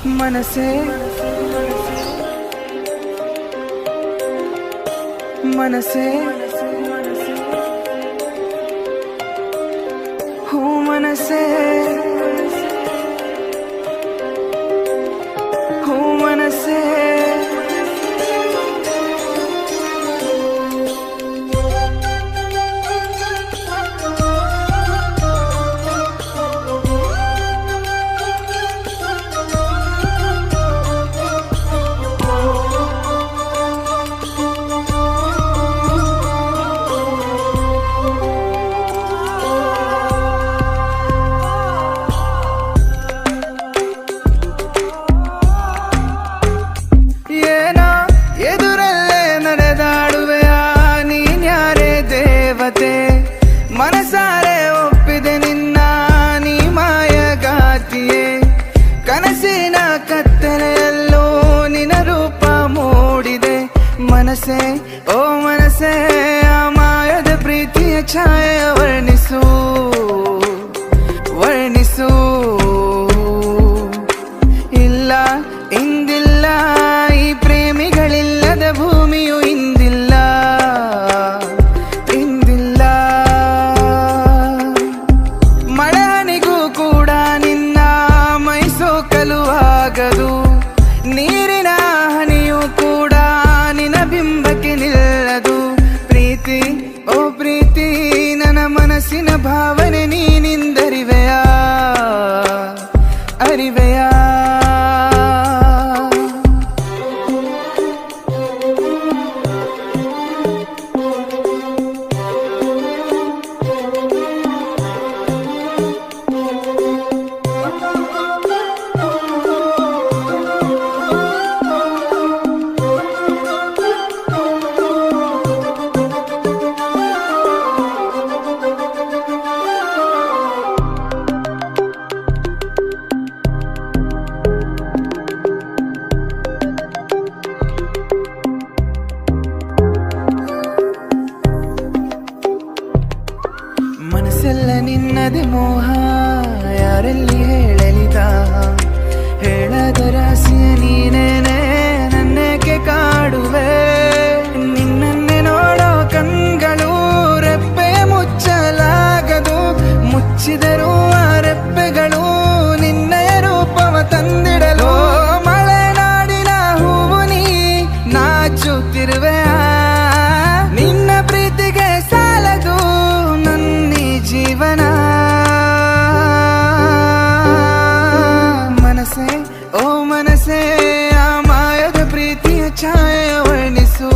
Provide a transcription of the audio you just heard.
ಮನಸೇ ಮನಸೇ ಹೂ ಮನಸೇ ಹೂ ಮನಸೇ ಮನಸಾರೆ ಒಪ್ಪಿದೆ ನಿನ್ನ ನೀ ಮಾಯಗಾತಿಯೇ ಕನಸಿನ ಕತ್ತಲೆಯಲ್ಲೂ ನಿನ ರೂಪ ಮೂಡಿದೆ ಮನಸೇ ಓ ಮನಸೇ ಆ ಮಾಯದ ಪ್ರೀತಿಯ ಛಾಯೆಯ ವರ್ಣಿಸು ವರ್ಣಿಸು ಇಲ್ಲ ಇಂದಿಲ್ಲ ಈ ಪ್ರೇಮಿಗಳಿಲ್ಲದ ಭೂಮಿಯು ಇಂದಿಲ್ಲ ನೀರಿನ ಹನಿಯೂ ಕೂಡ ನಿನ ಬಿಂಬಕ್ಕೆ ನಿಲ್ಲದು ಪ್ರೀತಿ ಓ ಪ್ರೀತಿ ನನ್ನ ಮನಸ್ಸಿನ ಭಾವನೆ ನೀನಿಂದರಿವೆಯಾ ಅರಿವೆಯಾ ಮನಸ್ಸೆಲ್ಲ ನಿನ್ನದೆ ಮೋಹ ಯಾರಲ್ಲಿ ಹೇಳಲಿದ ಹೇಳದ ರಾಸಿಯ ನೀನೇನೆ ನನ್ನೇಕೆ ಕಾಡುವೆ ನಿನ್ನನ್ನೇ ನೋಡೋ ಕಣ್ಗಳು ರೆಪ್ಪೆ ಮುಚ್ಚಲಾಗದು ಮುಚ್ಚಿದರೂ ಆ ರೆಪ್ಪೆಗಳು ನಿನ್ನಯ ರೂಪವ ತಂದಿಡಲು ಮಳೆನಾಡಿನ ಹೂವು ನೀ ನಾಚುತ್ತಿರುವೆ ನಿನ್ನ ಪ್ರೀತಿಗೆ ಸಾಲದು ಜೀವನ ಮನಸೇ ಓ ಮನಸೇ ಆ ಮಾಯದ ಪ್ರೀತಿಯ ಛಾಯೆಯ ವರ್ಣಿಸು